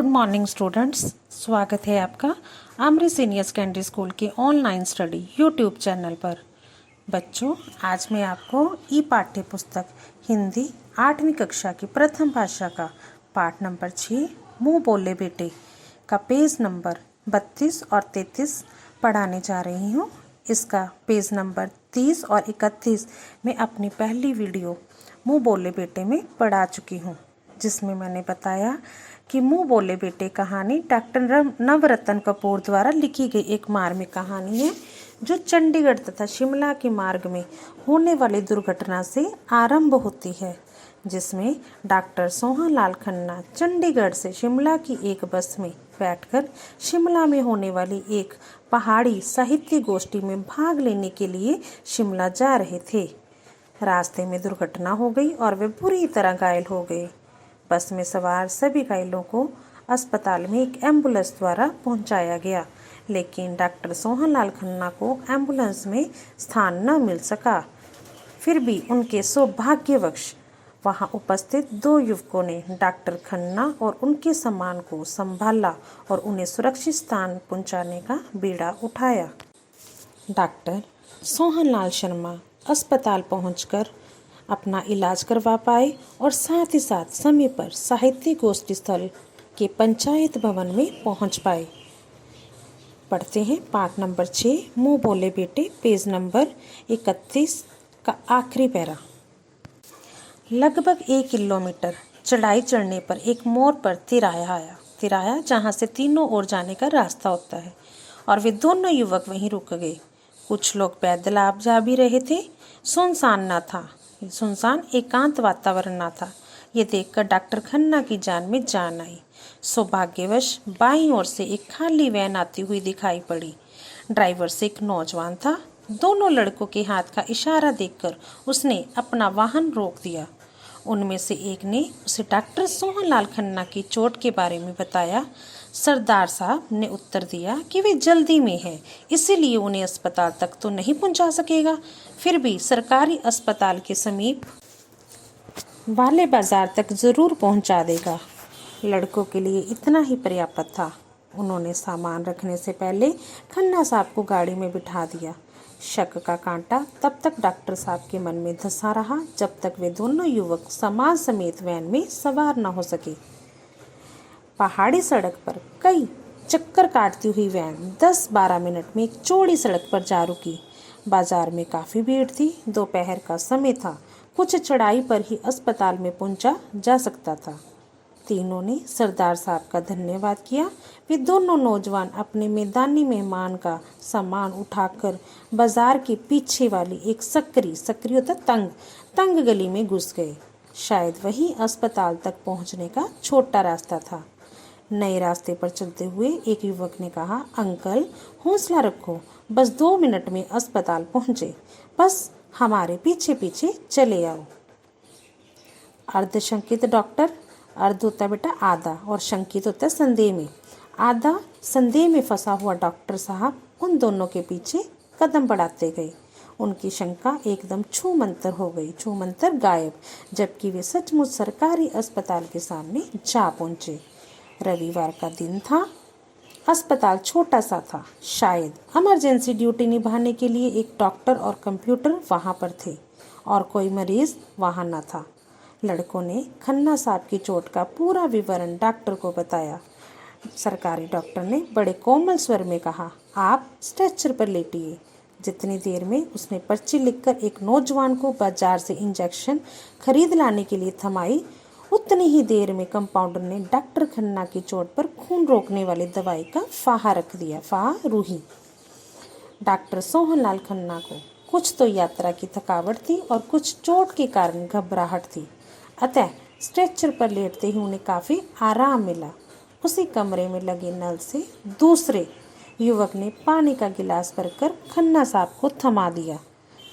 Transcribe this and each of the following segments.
Morning students, स्वागत है आपका आमरी सीनियर सेकेंडरी स्कूल के ऑनलाइन स्टडी यूट्यूब चैनल पर। बच्चों, आज मैं आपको ई पाठ्य पुस्तक हिंदी 8वीं कक्षा की प्रथम भाषा का पाठ नंबर 6 मुँह बोले बेटे का पेज नंबर 32 और 33 पढ़ाने जा रही हूँ। इसका पेज नंबर 30 और 31 मैं अपनी पहली वीडियो मुँह बोले बेटे में पढ़ा चुकी हूँ, जिसमें मैंने बताया कि मुँह बोले बेटे कहानी डॉक्टर नवरत्न कपूर द्वारा लिखी गई एक मार्मिक कहानी है, जो चंडीगढ़ तथा शिमला के मार्ग में होने वाली दुर्घटना से आरंभ होती है, जिसमें डॉक्टर सोहनलाल खन्ना चंडीगढ़ से शिमला की एक बस में बैठकर शिमला में होने वाली एक पहाड़ी साहित्य गोष्ठी में भाग लेने के लिए शिमला जा रहे थे। रास्ते में दुर्घटना हो गई और वे बुरी तरह घायल हो गए। बस में सवार सभी घायलों को अस्पताल में एक एम्बुलेंस द्वारा पहुंचाया गया, लेकिन डॉक्टर सोहनलाल खन्ना को एम्बुलेंस में स्थान न मिल सका। फिर भी उनके सौभाग्यवश वहां उपस्थित 2 युवकों ने डॉक्टर खन्ना और उनके सामान को संभाला और उन्हें सुरक्षित स्थान पहुंचाने का बीड़ा उठाया। डॉक्टर सोहनलाल शर्मा अस्पताल पहुंचकर अपना इलाज करवा पाए और साथ ही साथ समय पर साहित्य गोष्ठी स्थल के पंचायत भवन में पहुंच पाए। पढ़ते हैं पाठ नंबर 6 मुँह बोले बेटे, पेज नंबर 31 का आखिरी पैरा। लगभग 1 किलोमीटर चढ़ाई चढ़ने पर एक मोड़ पर तिराया जहाँ से तीनों ओर जाने का रास्ता होता है, और वे दोनों युवक वहीं रुक गए। कुछ लोग पैदल आप जा भी रहे थे। सुनसान एकांत वातावरण ना था। ये देखकर डॉक्टर खन्ना की जान में जान आई। सौभाग्यवश बाईं ओर से एक खाली वैन आती हुई दिखाई पड़ी। ड्राइवर से एक नौजवान था। दोनों लड़कों के हाथ का इशारा देखकर उसने अपना वाहन रोक दिया। उनमें से एक ने उसे डॉक्टर सोहनलाल खन्ना की चोट के बारे में बताया। सरदार साहब ने उत्तर दिया कि वे जल्दी में है, इसीलिए उन्हें अस्पताल तक तो नहीं पहुंचा सकेगा, फिर भी सरकारी अस्पताल के समीप वाले बाजार तक जरूर पहुंचा देगा। लड़कों के लिए इतना ही पर्याप्त था। उन्होंने सामान रखने से पहले खन्ना साहब को गाड़ी में बिठा दिया। शक का कांटा तब तक डॉक्टर साहब के मन में धंसा रहा जब तक वे दोनों युवक सामान समेत वैन में सवार न हो सके। पहाड़ी सड़क पर कई चक्कर काटती हुई वैन 10-12 मिनट में एक चौड़ी सड़क पर जा रुकी। बाजार में काफ़ी भीड़ थी। दोपहर का समय था। कुछ चढ़ाई पर ही अस्पताल में पहुंचा जा सकता था। तीनों ने सरदार साहब का धन्यवाद किया। वे दोनों नौजवान अपने मैदानी मेहमान का सामान उठाकर बाजार के पीछे वाली एक सकरी तंग गली में घुस गए। शायद वही अस्पताल तक पहुंचने का छोटा रास्ता था। नए रास्ते पर चलते हुए एक युवक ने कहा, अंकल हौसला रखो, बस 2 मिनट में अस्पताल पहुंचे, बस हमारे पीछे पीछे चले आओ। अर्धशंकित डॉक्टर, अर्ध होता बेटा आधा और शंकित होता संदेह में। आधा संदेह में फंसा हुआ डॉक्टर साहब उन दोनों के पीछे कदम बढ़ाते गए। उनकी शंका एकदम छूमंतर हो गई, छूमंतर गायब, जबकि वे सचमुच सरकारी अस्पताल के सामने जा पहुंचे। रविवार का दिन था। अस्पताल छोटा सा था। शायद इमरजेंसी ड्यूटी निभाने के लिए एक डॉक्टर और कंप्यूटर वहां पर थे, और कोई मरीज वहां न था। लड़कों ने खन्ना साहब की चोट का पूरा विवरण डॉक्टर को बताया। सरकारी डॉक्टर ने बड़े कोमल स्वर में कहा, आप स्ट्रेचर पर लेटिए। जितनी देर में उसने पर्ची लिखकर एक नौजवान को बाजार से इंजेक्शन खरीद लाने के लिए थमाई, उतनी ही देर में कंपाउंडर ने डॉक्टर खन्ना की चोट पर खून रोकने वाली दवाई का फाहा रख दिया। फाहा रूही। डॉक्टर सोहनलाल खन्ना को कुछ तो यात्रा की थकावट थी और कुछ चोट के कारण घबराहट थी, अतः स्ट्रेचर पर लेटते ही उन्हें काफ़ी आराम मिला। उसी कमरे में लगे नल से दूसरे युवक ने पानी का गिलास भरकर खन्ना साहब को थमा दिया।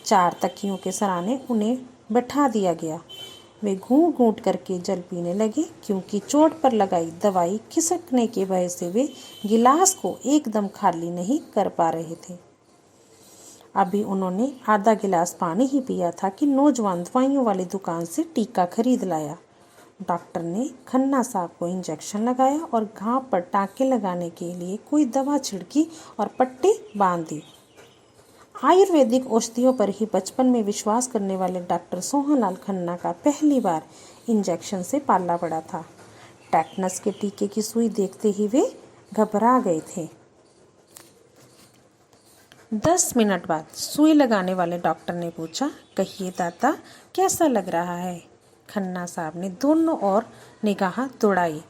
4 तकियों के सराहने उन्हें बैठा दिया गया। वे घूंट घूंट करके जल पीने लगे, क्योंकि चोट पर लगाई दवाई खिसकने के भय से वे गिलास को एकदम खाली नहीं कर पा रहे थे। अभी उन्होंने आधा गिलास पानी ही पिया था कि नौजवान दवाइयों वाली दुकान से टीका खरीद लाया। डॉक्टर ने खन्ना साहब को इंजेक्शन लगाया और घाव पर टाँके लगाने के लिए कोई दवा छिड़की और पट्टी बांध दी। आयुर्वेदिक औषधियों पर ही बचपन में विश्वास करने वाले डॉक्टर सोहनलाल खन्ना का पहली बार इंजेक्शन से पाला पड़ा था। टेटनस के टीके की सुई देखते ही वे घबरा गए थे। 10 मिनट बाद सुई लगाने वाले डॉक्टर ने पूछा, कहिए दादा, कैसा लग रहा है? खन्ना साहब ने दोनों ओर निगाह दौड़ाई।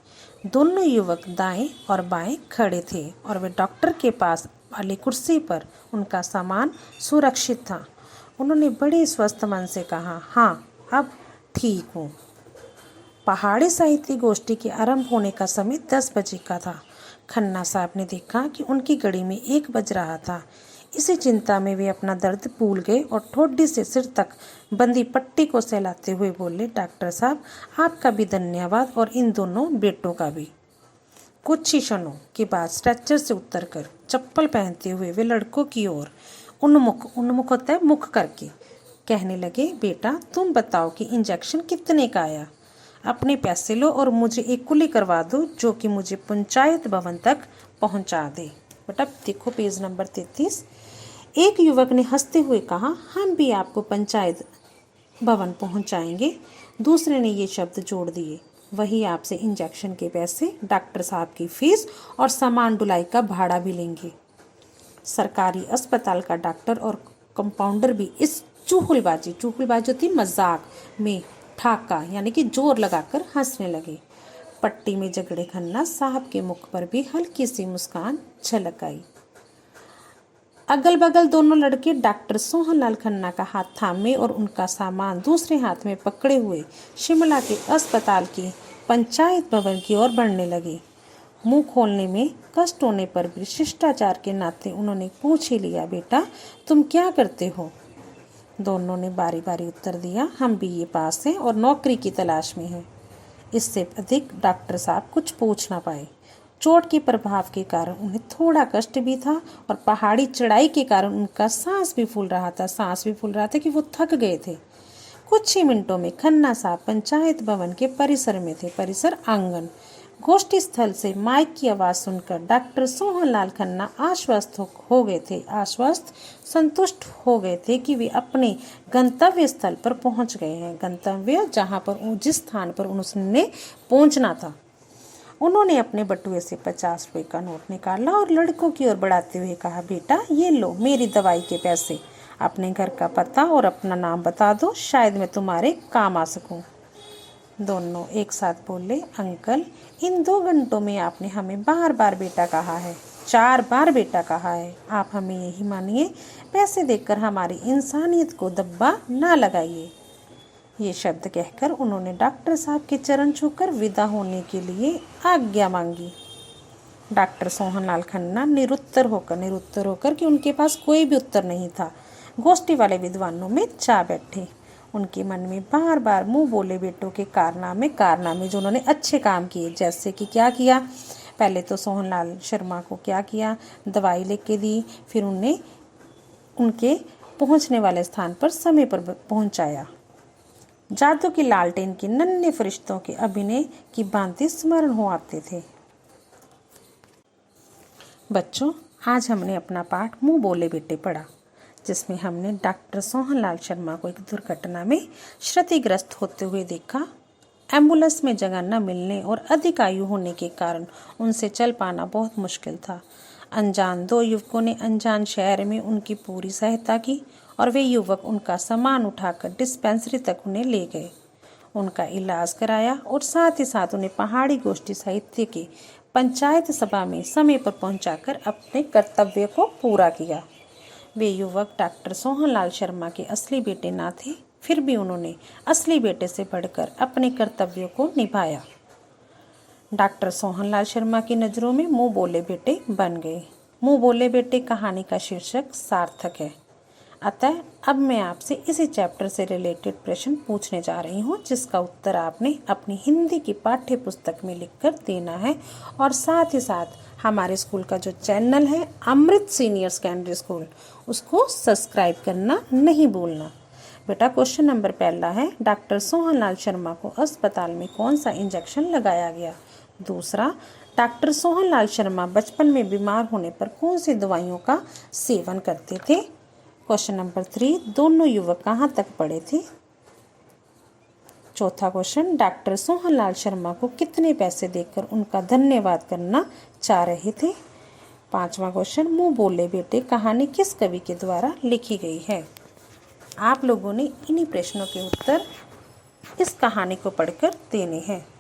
दोनों युवक दाएं और बाएं खड़े थे और वे डॉक्टर के पास वाली कुर्सी पर उनका सामान सुरक्षित था। उन्होंने बड़े स्वस्थ मन से कहा, हाँ, अब ठीक हूँ। पहाड़ी साहित्य गोष्ठी के आरंभ होने का समय 10 बजे का था। खन्ना साहब ने देखा कि उनकी घड़ी में 1 बज रहा था। इसी चिंता में वे अपना दर्द भूल गए और ठोडी से सिर तक बंदी पट्टी को सहलाते हुए बोले, डॉक्टर साहब, आपका भी धन्यवाद और इन दोनों बेटों का भी। कुछ ही क्षणों के बाद स्ट्रेचर से उतरकर चप्पल पहनते हुए वे लड़कों की ओर उन्मुख होता है मुख करके कहने लगे, बेटा, तुम बताओ कि इंजेक्शन कितने का आया? अपने पैसे लो और मुझे एक कुली करवा दो जो कि मुझे पंचायत भवन तक पहुंचा दे। बेटा देखो पेज नंबर 33। एक युवक ने हंसते हुए कहा, हम भी आपको पंचायत भवन पहुंचाएंगे। दूसरे ने ये शब्द जोड़ दिए, वही आपसे इंजेक्शन के पैसे, डॉक्टर साहब की फीस और सामान ढुलाई का भाड़ा भी लेंगे। सरकारी अस्पताल का डॉक्टर और कंपाउंडर भी इस चुगलबाजी होती मजाक में ठाका यानी कि जोर लगाकर हंसने लगे। पट्टी में झगड़े खन्ना साहब के मुख पर भी हल्की सी मुस्कान झलक आई। अगल बगल दोनों लड़के डॉक्टर सोहनलाल खन्ना का हाथ थामे और उनका सामान दूसरे हाथ में पकड़े हुए शिमला के अस्पताल की पंचायत भवन की ओर बढ़ने लगे। मुंह खोलने में कष्ट होने पर भी शिष्टाचार के नाते उन्होंने पूछ ही लिया, बेटा, तुम क्या करते हो? दोनों ने बारी बारी उत्तर दिया, हम बीए पास हैं और नौकरी की तलाश में हैं। इससे अधिक डॉक्टर साहब कुछ पूछ ना पाए। चोट के प्रभाव के कारण उन्हें थोड़ा कष्ट भी था और पहाड़ी चढ़ाई के कारण उनका सांस भी फूल रहा था कि वो थक गए थे। कुछ ही मिनटों में खन्ना साहब पंचायत भवन के परिसर में थे। परिसर आंगन गोष्ठी स्थल से माइक की आवाज़ सुनकर डॉक्टर सोहनलाल खन्ना संतुष्ट हो गए थे कि वे अपने गंतव्य स्थल पर पहुंच गए हैं। गंतव्य जिस स्थान पर उन्होंने पहुंचना था। उन्होंने अपने बटुए से 50 रुपये का नोट निकाला और लड़कों की ओर बढ़ाते हुए कहा, बेटा, ये लो मेरी दवाई के पैसे। अपने घर का पता और अपना नाम बता दो, शायद मैं तुम्हारे काम आ सकूं। दोनों एक साथ बोले, अंकल, इन 2 घंटों में आपने हमें बार बार बेटा कहा है, 4 बार बेटा कहा है। आप हमें यही मानिए, पैसे देकर हमारी इंसानियत को दब्बा ना लगाइए। ये शब्द कहकर उन्होंने डॉक्टर साहब के चरण छूकर विदा होने के लिए आज्ञा मांगी। डॉक्टर सोहनलाल खन्ना निरुत्तर होकर कि उनके पास कोई भी उत्तर नहीं था, गोष्ठी वाले विद्वानों में जा बैठे। उनके मन में बार बार मुंह बोले बेटों के कारनामे जो उन्होंने अच्छे काम किए। जैसे कि क्या किया? पहले तो सोहनलाल शर्मा को क्या किया, दवाई लेके दी, फिर उन्हें उनके पहुंचने वाले स्थान पर समय पर पहुंचाया। जादू की लालटेन के नन्हे फरिश्तों के अभिनय की भांति स्मरण हो आते थे। बच्चों, आज हमने अपना पाठ मुंह बोले बेटे पढ़ा, जिसमें हमने डॉक्टर सोहनलाल शर्मा को एक दुर्घटना में क्षतिग्रस्त होते हुए देखा। एम्बुलेंस में जगह न मिलने और अधिक आयु होने के कारण उनसे चल पाना बहुत मुश्किल था। अनजान 2 युवकों ने अनजान शहर में उनकी पूरी सहायता की और वे युवक उनका सामान उठाकर डिस्पेंसरी तक उन्हें ले गए, उनका इलाज कराया और साथ ही साथ उन्हें पहाड़ी गोष्ठी साहित्य के पंचायत सभा में समय पर पहुंचाकर अपने कर्तव्य को पूरा किया। वे युवक डॉक्टर सोहनलाल शर्मा के असली बेटे ना थे, फिर भी उन्होंने असली बेटे से बढ़कर अपने कर्तव्यों को निभाया। डॉक्टर सोहनलाल शर्मा की नज़रों में मुंह बोले बेटे बन गए। मुंह बोले बेटे कहानी का शीर्षक सार्थक है। अतः अब मैं आपसे इसी चैप्टर से रिलेटेड प्रश्न पूछने जा रही हूँ, जिसका उत्तर आपने अपनी हिंदी की पाठ्य पुस्तक में लिखकर देना है और साथ ही साथ हमारे स्कूल का जो चैनल है अमृत सीनियर सेकेंडरी स्कूल, उसको सब्सक्राइब करना नहीं भूलना। बेटा क्वेश्चन नंबर पहला है, डॉक्टर सोहनलाल शर्मा को अस्पताल में कौन सा इंजेक्शन लगाया गया। दूसरा, डॉक्टर सोहनलाल शर्मा बचपन में बीमार होने पर कौन सी दवाइयों का सेवन करते थे। क्वेश्चन नंबर 3, दोनों युवक कहाँ तक पढ़े थे। चौथा क्वेश्चन, डॉक्टर सोहनलाल शर्मा को कितने पैसे देकर उनका धन्यवाद करना चाह रहे थे। पांचवा क्वेश्चन, मुँह बोले बेटे कहानी किस कवि के द्वारा लिखी गई है। आप लोगों ने इन्हीं प्रश्नों के उत्तर इस कहानी को पढ़कर देने हैं।